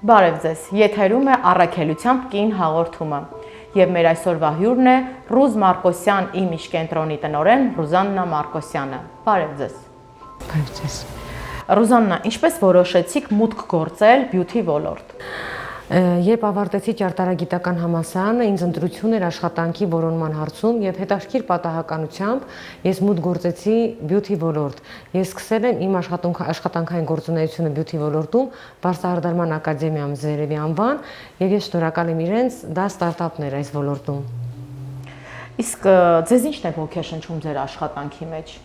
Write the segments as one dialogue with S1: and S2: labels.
S1: Բարև ձեզ, եթերում է առաքելությամբ կին հաղորդումը և մեր այսօրվա հյուրն է Ռուզ Մարկոսյան իմիջ կենտրոնի տնօրեն Ռուզաննա Մարկոսյանը։ Բարև ձեզ։
S2: Բարև ձեզ։
S1: Ռուզաննա, ինչպես որոշեցիք մուտք գործել բյութի ոլորտ։
S2: Երբ ավարտեցի ճարտարագիտական համալսարանը, ինձ ընտրություն էր աշխատանքի որոնման հարցում եւ հետաքրքիր պատահականությամբ ես մուտք գործեցի բյութի ոլորտ։ Ես սկսել եմ իմ աշխատանքային գործունեությունը բյութի ոլորտում Բարսահարդարման ակադեմիայում Զերևի անվան եւ ես շնորհակալ եմ իրենց, դա ստարտափն էր այս ոլորտում։
S1: Իսկ ձեզ ի՞նչն է ոգեշնչում ձեր աշխատանքի մեջ։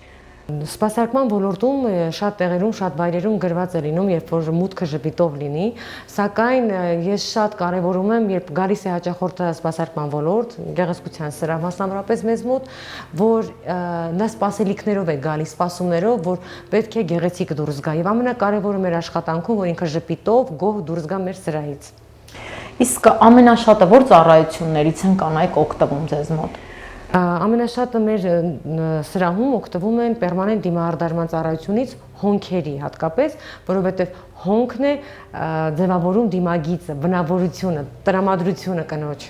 S2: Սպասարկման ոլորտում շատ տեղերում, շատ վայրերում գրված է լինում, երբ որ մուտքը ժպիտով լինի, սակայն ես շատ կարևորում եմ, երբ գալիս է հաճախորդը սպասարկման ոլորտ, գեղեցկության սրահ մասնավորապես մեզ մոտ, որ նա սպասելիքներով է գալիս, սպասումներով, որ պետք է գեղեցիկ դուրս գա, եւ ամենակարևորը մեր աշխատանքում, որ ինքը ժպիտով գոհ դուրս գա մեր սրահից։
S1: Իսկ ամենաշատը որ ծառայություններից են կանայք օգտվում ձեզ մոտ։
S2: Ամենաշատը մեր սրահում օգտվում են պերմանենտ դիմահարդարման ծառայությունից հոնքերի հատկապես, որովհետև հոնքն է ձևավորում դիմագիծը, բնավորությունը, տրամադրությունը կնոջ։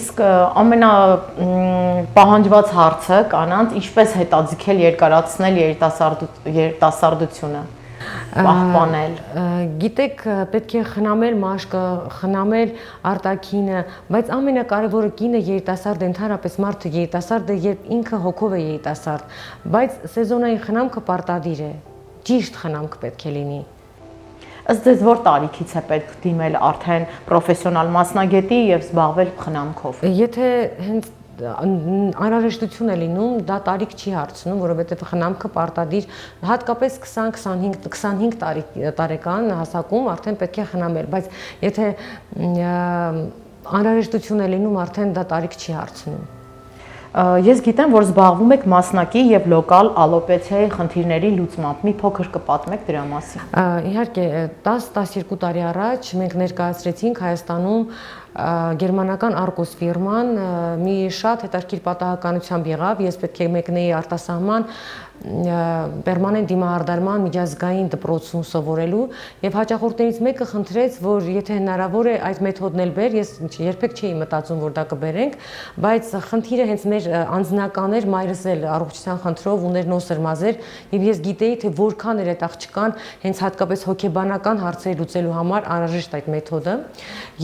S1: Իսկ ամենապահանջված հարցը կանանց ինչպես հետաձգել երկարացնել երիտասարդությունը, պահպանել։
S2: Գիտեք, պետք է խնամել մաշկը, խնամել արտաքինը, բայց ամենակարևորը կինը երիտասարդ է, ընդհանրապես մարդը երիտասարդ է, երբ ինքը հոգով է երիտասարդ, բայց սեզոնային խնամքը պարտադիր է, ճիշտ խնամք պետք է լինի։
S1: Ըստ ձեզ որ տարիքից է պետք դիմել արդեն պրոֆեսիոնալ մասնագետի եւ զբաղվել խնամքով։
S2: Եթե հենց անհրաժեշտություն է լինում, դա տարիք չի հարցնում, որովհետև խնամքը պարտադիր հատկապես 20-25 տարեկան հասակում արդեն պետք է խնամել, բայց եթե անհրաժեշտություն է լինում, արդեն դա տարիք չի հարցնում։
S1: Ես գիտեմ, որ զբաղվում եք մասնակի եւ լոկալ ալոպեցիայի խնդիրների լուծմամբ։ Մի փոքր կպատմեք դրա մասին։
S2: Իհարկե, 10-12 տարի առաջ մենք ներկայացրեցինք Հայաստանում գերմանական Arcus ֆիրման մի շատ հետաքրքիր պատահականությամբ եղավ, ես պետք է մեկնեի արտասահման պերմանենտ դիմահարդարման միջազգային դպրոցում սովորելու եւ հաճախորդներից մեկը խնդրեց, որ եթե հնարավոր է այդ մեթոդն էլ բեր, ես երբեք չէի մտածում, որ դա կբերենք, բայց խնդիրը հենց մեր անձնական էր, մայրս էլ առողջության խնդրով ուներ նոսր մազեր եւ ես գիտեի, թե որքան էր այդ աղջկան հենց հատկապես հոգեբանական հարցեր լուծելու համար անհրաժեշտ այդ մեթոդը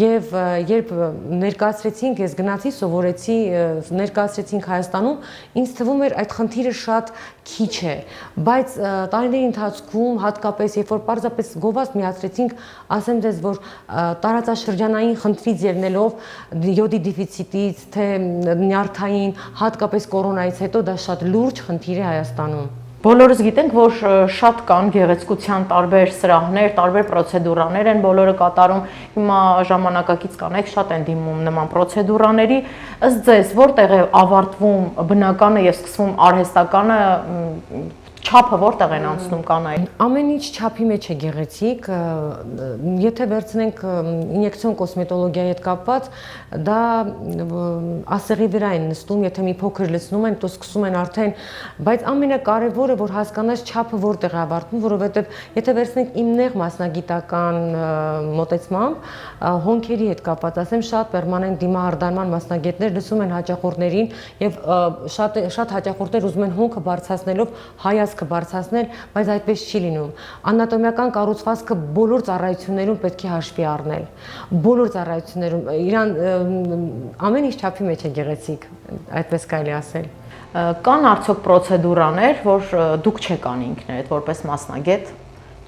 S2: եւ երբ ներկայացրեցինք, ես գնացի, սովորեցի, ներկայացրեցինք Հայաստանում, ինձ թվում էր այդ խնդիրը շատ քիչ է, բայց տարիների ընթացքում հատկապես երբ որ պարզապես գովազդ միացրեցինք, ասեմ ձեզ, որ տարածաշրջանային խնդրից ելնելով յոդի դեֆիցիտից, թե նյարդային, հատկապես կորոնայից հետո դա շատ լուրջ խնդիր է Հայաստանում։
S1: Բոլորս գիտենք, որ շատ կան գեղեցկության տարբեր սրահներ, տարբեր պրոցեդուրաներ են բոլորը կատարում։ Հիմա ժամանակակից կանայք շատ են դիմում նման պրոցեդուրաների։ Ըստ ձեզ, որտեղ է ավարտվում բնականը եւ սկսվում արհեստականը, չափը որտեղ են անցնում կանայք։
S2: Ամեն ինչ չափի մեջ է գեղեցիկ, եթե վերցնենք ինյեկցիոն կոսմետոլոգիայի հետ կապված, դա ասեղի վրա են նստում, եթե մի փոքր լցնում են, то սկսում են արդեն, բայց ամենակարևորը որ հասկանաս չափը որտեղ է ավարտվում, որովհետև եթե վերցնենք իմ նեղ մասնագիտական մոտեցմամբ, հոնքերի հետ կապված, ասեմ, շատ պերմանենտ դիմահարդարման մասնագետներ լսում են հաճախորդներին եւ շատ հաճախորդներ ուզում են հոնքը բարձրացնելով հայացքը բարձրացնել, բայց այդպես չի լինում։ Անատոմիական կառուցվածքը բոլոր ծառայություններում պետք է հաշվի առնել։ Բոլոր ծառայություններում իրան ամեն ինչ չափի մեջ է գեղեցիկ, այդպես կարելի ասել։
S1: Կան արդյոք պրոցեդուրաներ, որ դուք չեք անի ինքներդ որպես մասնագետ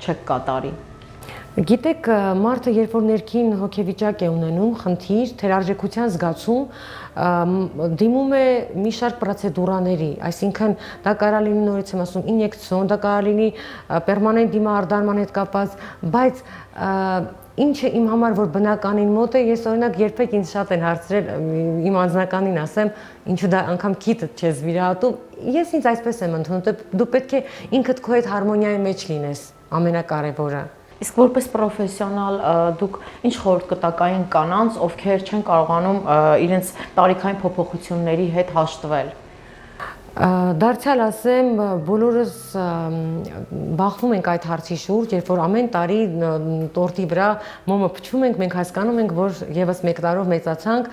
S1: չեք կատարի։
S2: Գիտեք, մարդը երբ որ ներքին հոգեվիճակ է ունենում, խնդիր, թերարժեքության զգացում, դիմում է մի շարք պրոցեդուրաների, այսինքն դա կարող լինի նորից եմ ասում ինյեկցիոն, դա կարող լինի պերմանենտ դիմահարդարման հետ կապված, բայց ինչը իմ համար որ բնականին մոտ է, ես օրինակ երբեք ինձ շատ են հարցրել, իմ անձնականին ասեմ, ինչու դա անգամ քիթդ չես վիրահատում, ես ինձ այսպես եմ ընդունում, դու պետք է ինքդ քո հետ հարմոնիայի մեջ լինես, ամենակարևորը։
S1: Իսկ որպես պրոֆեսիոնալ դուք ինչ խորհուրդ կտաք այն կանանց, ովքեր չեն կարողանում իրենց տարիքային փոփոխությունների հետ հաշտվել։
S2: Դարձյալ ասեմ, բոլորս բախվում ենք այդ հարցի շուրջ, երբ որ ամեն տարի տորտի վրա մոմը փչում ենք, մենք հասկանում ենք, որ եւս մեկ տարով մեծացանք,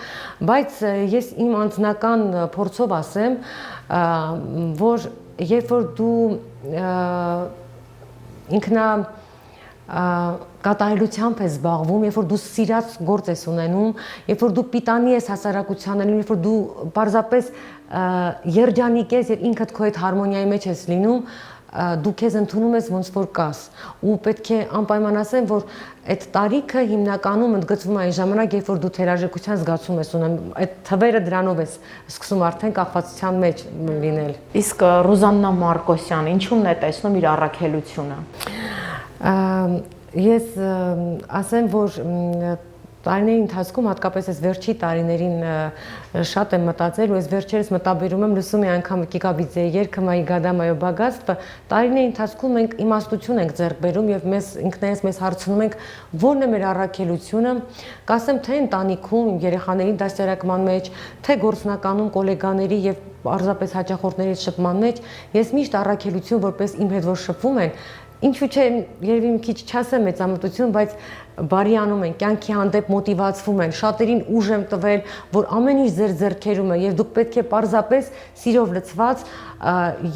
S2: բայց ես իմ անձնական փորձով ասեմ, որ երբ որ դու ինքնա կատարելությամբ ես զբաղվում, երբ որ դու սիրած գործ ես ունենում, երբ որ դու պիտանի ես հասարակությանը, երբ որ դու պարզապես երջանիկ ես եւ ինքդ քո այդ հարմոնիայի մեջ ես լինում, դու քեզ ընդունում ես ոնց որ կաս ու պետք է անպայման ասեմ, որ այդ տարիքը հիմնականում ընդգծվում է այն ժամանակ, երբ որ դու թերարժեքության զգացում ես ունեմ, այդ թվերը դրանով ես սկսում արդեն կախվածության մեջ լինել։
S1: Իսկ Ռուզաննա Մարկոսյան ինչու՞մն է տեսնում իր առաքելությունը։
S2: Ես ասեմ, որ տարիների ընթացքում, հատկապես այս վերջի տարիներին շատ եմ մտածել ու այս վերջերս մտաբերում եմ, լսում եմ անգամ Կիկաբիձեի երգը «Մայի գադա մայո բագաստվը», տարիների ընթացքում մենք իմաստություն ենք ձեռք բերում եւ մեզ ինքներս մեզ հարցնում ենք, ո՞րն է մեր առաքելությունը, կասեմ թե ընտանիքում, երեխաների դաստիարակման մեջ, թե գործնականում գոլեգաների եւ պարզապես հաճախորդների շփման մեջ, ես միշտ առաքելություն որպես իմ հետ որ շփվում են, ինչու՞ չէ, երևի մի քիչ չասեմ մեծամտություն, բայց բարի անում են, կյանքի հանդեպ մոտիվացվում են, շատերին ուժ եմ տվել, որ ամեն ինչ ձեր ձեռքերում է եւ դուք պետք է պարզապես սիրով լցված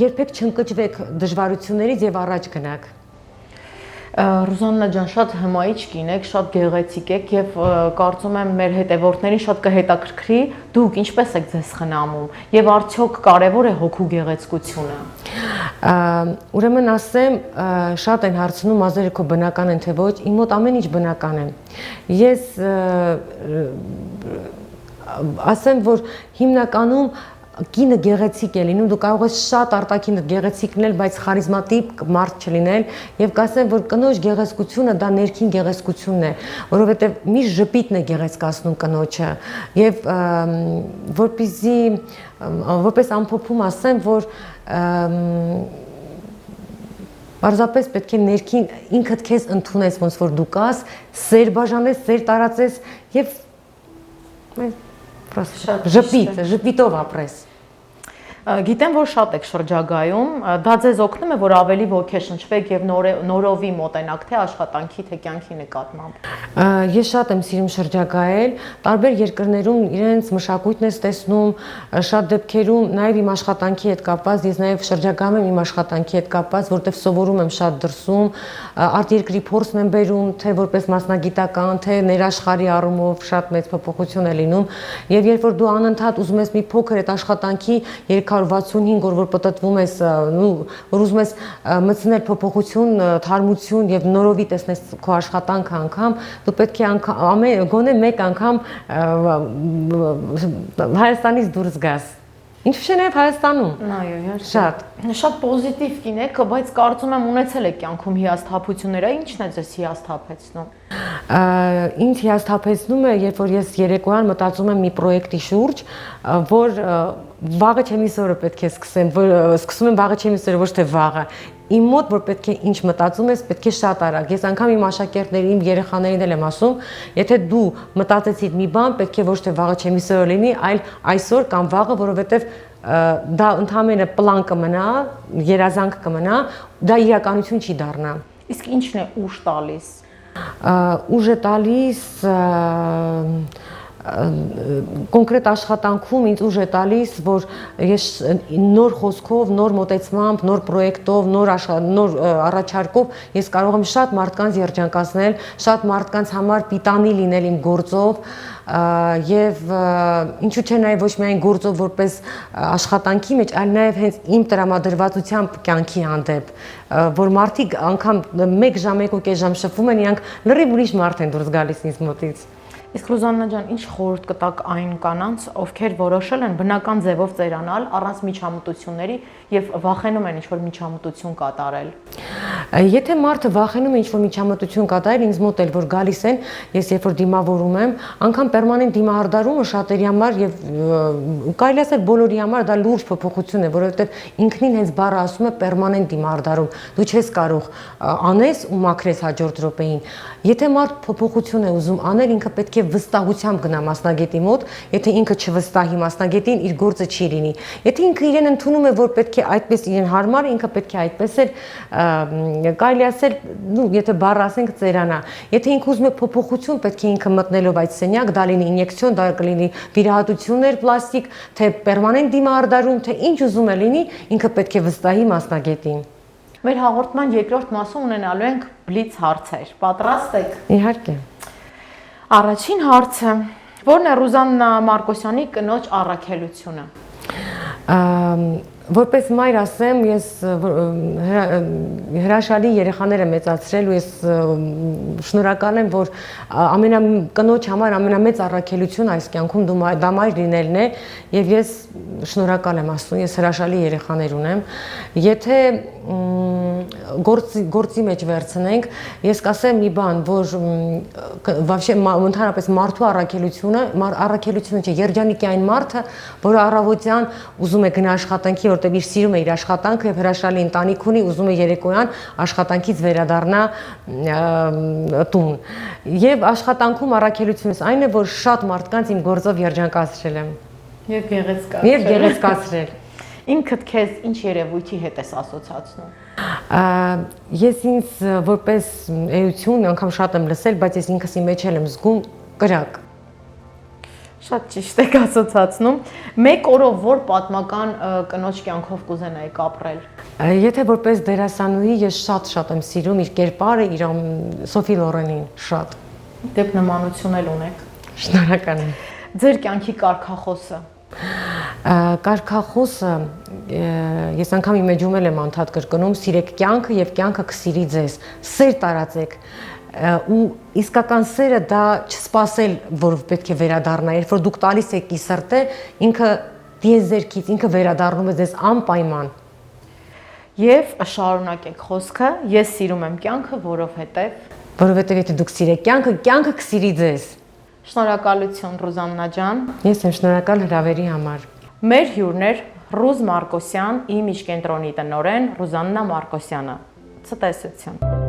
S2: երբեք չընկճվեք դժվարություններից եւ առաջ գնաք։
S1: Ռուզաննա ջան, շատ հմայիչ կին եք, շատ գեղեցիկ եք եւ կարծում եմ մեր հետևորդներին շատ կհետաքրքրի դուք ինչպես եք ձեզ խնամում եւ արդյոք կարեւոր է հոգու գեղեցկությունը։
S2: Ուրեմն ասեմ, շատ են հարցնում ազերը քո բնական են թե ոչ, իմ մոտ ամեն ինչ բնական է։ Ես ասեմ, որ հիմնականում կինը գեղեցիկ է լինում, դու կարող ես շատ արտաքինը գեղեցիկ լինել, բայց խարիզմատիկ մարդ չլինել եւ կասեմ, որ կնոջ գեղեցկությունը դա ներքին գեղեցկությունն է, որովհետեւ մի ժպիտն է գեղեցկացնում կնոջը եւ որպես ամփոփում ասեմ, որ պարզապես պետք է ներքին ինքդ քեզ ընդունես ոնց որ դու կաս, սեր բաժանես, սեր տարածես եւ ժպիտով ապրես։
S1: Գիտեմ, որ շատ եք շրջագայում, դա ձեզ օգնում է, որ ավելի ոգեշնչվեք եւ նորովի մոտենաք թե աշխատանքի, թե կյանքի նկատմամբ։
S2: Ես շատ եմ սիրում շրջագայել, տարբեր երկրներում իրենց մշակույթն ես տեսնում, շատ դեպքերում նաեւ իմ աշխատանքի հետ կապված, ես նաեւ շրջագայում եմ իմ աշխատանքի հետ կապված, որտեղ սովորում եմ շատ դրսում, արտերկրի փորձն եմ բերում, թե որպես մասնագիտական, թե ներաշխարհի առումով շատ մեծ փոփոխություն է լինում, եւ երբ որ դու անընդհատ ուզում ես մի փոքր այդ աշխատանքի 365 օր որ պատտվում ես, որ ուզում ես մտցնել փոփոխություն, թարմություն եւ նորովի տեսնես քո աշխատանքը անգամ, դու պետք է գոնե մեկ անգամ Հայաստանից դուրս գաս։ Ինչու՞ չէ նաև Հայաստանում։
S1: Այո,
S2: շատ
S1: պոզիտիվ կին եք, բայց կարծում եմ ունեցել եք կյանքում հիասթափությունները, ի՞նչն է ձեզ հիասթափեցնում։
S2: Ինձ հիասթափեցնում է, երբ որ ես երեկոյան մտածում եմ մի պրոյեկտի շուրջ, որ վաղը չեմիսորը պետք է սկսեմ, սկսում եմ վաղը չեմիսորը, ոչ թե վաղը։ Իմ մոտ որ պետք է ինչ մտածում ես, պետք է շատ արագ։ Ես անգամ իմ աշակերտներին, իմ երեխաներին էլ եմ ասում, եթե դու մտածեցիր մի բան, պետք է ոչ թե վաղը չեմիսորը լինի, այլ այսօր կամ վաղը, որովհետև դա ընդհանրապես պլան կմնա, երազանք կմնա, դա իրականություն չի դառնա։
S1: Իսկ ինչն է ուժ տալիս։
S2: Ուժ է տալիս կոնկրետ աշխատանքում ինձ ուժ է տալիս, որ ես նոր խոսքով, նոր մոտեցմամբ, նոր պրոյեկտով, նոր առաջարկով ես կարող եմ շատ մարդկանց երջանկացնել, շատ մարդկանց համար պիտանի լինել իմ գործով եւ ինչու՞ չէ նաեւ ոչ միայն գործով որպես աշխատանքի մեջ, այլ նաեւ հենց իմ տրամադրվածությամբ կյանքի հանդեպ, որ մարդիկ անգամ 1 ժամ, 1.5 ժամ շփվում են, իրանք լրիվ ուրիշ մարդ են դուրս գալիս ինձ մոտից։
S1: Իսկ Ռուզաննա ջան, ինչ խորհուրդ կտաք այն կանանց, ովքեր որոշել են բնական ձևով ծերանալ առանց միջամտությունների եւ վախենում են ինչ-որ միջամտություն կատարել։
S2: Եթե մարդը վախենում է ինչ-որ միջամտություն կատարել, ինձ մոտ էլ որ գալիս են, ես երբ որ դիմավորում եմ, անգամ պերմանենտ դիմահարդարումը շատերի համար եւ կարելի ասել բոլորի համար դա լուրջ փոփոխություն է, որովհետեւ ինքնին հենց բառը ասում է պերմանենտ դիմահարդարում։ Դու չես կարող անես ու մաքրես հաջորդ րոպեին։ Եթե մարդ փոփոխություն է ուզում անել, ինքը պետք է վստահությամբ գնա մասնագետի մոտ, եթե ինքը չվստահի մասնագետին, իր գործը չի լինի։ Եթե ինքը իրեն ընդունում է, որ պետք է այդպես իրեն հարմար, ինքը պետք է այդպես էլ կարելի ասել, եթե բառ ասենք ծերանա։ Եթե ինքը ուզում է փոփոխություն, պետք է ինքը մտնելով այդ սենյակ, դա լինի ինյեկցիոն, դա կլինի վիրահատություններ պլաստիկ, թե պերմանենտ դիմահարդարում, թե ինչ ուզում է լինի, ինքը պետք է վստահի մասնագետին։
S1: Մեր հաղորդման երկրորդ մասում ունենալու ենք բլից հարցեր։ Պատրաստ եք։
S2: Իհարկե։
S1: Առաջին հարցը, որն է Ռուզաննա Մարկոսյանի կնոջ առաքելությունը։
S2: Որպես մայր ասեմ, ես հրաշալի երեխաներ եմ մեծացրել ու ես շնորհակալ եմ, որ կնոջ համար ամենամեծ առաքելություն այս կյանքում դա մայր լինելն է եւ ես շնորհակալ եմ Աստծուն, ես հրաշալի երեխաներ ունեմ։ Եթե գործի մեջ վերցնենք, ես կասեմ մի բան, որ вообще ընդհանրապես մարդու առաքելությունը չէ, երջանիկ է այն մարդը, որը առավոտյան ուզում է գնա աշխատանքի, որտեղ իր սիրում է իր աշխատանքը եւ հրաշալի ընտանիք ունի, ուզում է երեկոյան աշխատանքից վերադառնա տուն։ Եվ աշխատանքում առաքելությունս այն է, որ շատ մարդկանց իմ գործով երջանկացրել եմ։
S1: Եվ գեղեցկացրել։
S2: Եվ գեղեցկացրել։
S1: Ինքդ քեզ ինչ երևույթի հետ ես ասոցացնում։
S2: Ես ինձ որպես էություն անգամ շատ եմ լսել, բայց ես ինքս իմ մեջ եմ զգում կրակ։
S1: Շատ ճիշտ եք ասոցացնում։ Մեկ օրով որ պատմական կնոջ կյանքով կուզենայիք ապրել։
S2: Եթե որպես դերասանուհի ես շատ եմ սիրում իր կերպարը, իր Սոֆի Լորենին շատ։
S1: Դեպ նմանություն էլ ունեք։
S2: Շնորհակալ եմ։
S1: Ձեր կյանքի կարգախոսը։
S2: Կարգախոսը ես անգամ իմ էջում եմ անդադ կրկնում, սիրեք կյանքը եւ կյանքը կսիրի ձեզ։ Սեր տարածեք ու իսկական սերը դա չսպասել, որ պետք է վերադառնա, երբ որ դուք տալիս եք ի սրտե, ինքը դիեզերքից, ինքը վերադառնում է ձեզ անպայման։
S1: Եվ շարունակեք խոսքը, ես սիրում եմ կյանքը,
S2: որովհետև եթե դուք սիրեք կյանքը, կյանքը կսիրի ձեզ։
S1: Շնորհակալություն Ռուզաննա ջան։
S2: Ես եմ շնորհակալ հրավերի համար։
S1: Մեր հյուրն էր Ռուզ Մարկոսյան, իմ իշխկենտրոնի տնօրեն Ռուզաննա Մարկոսյանը։ Ցտեսություն։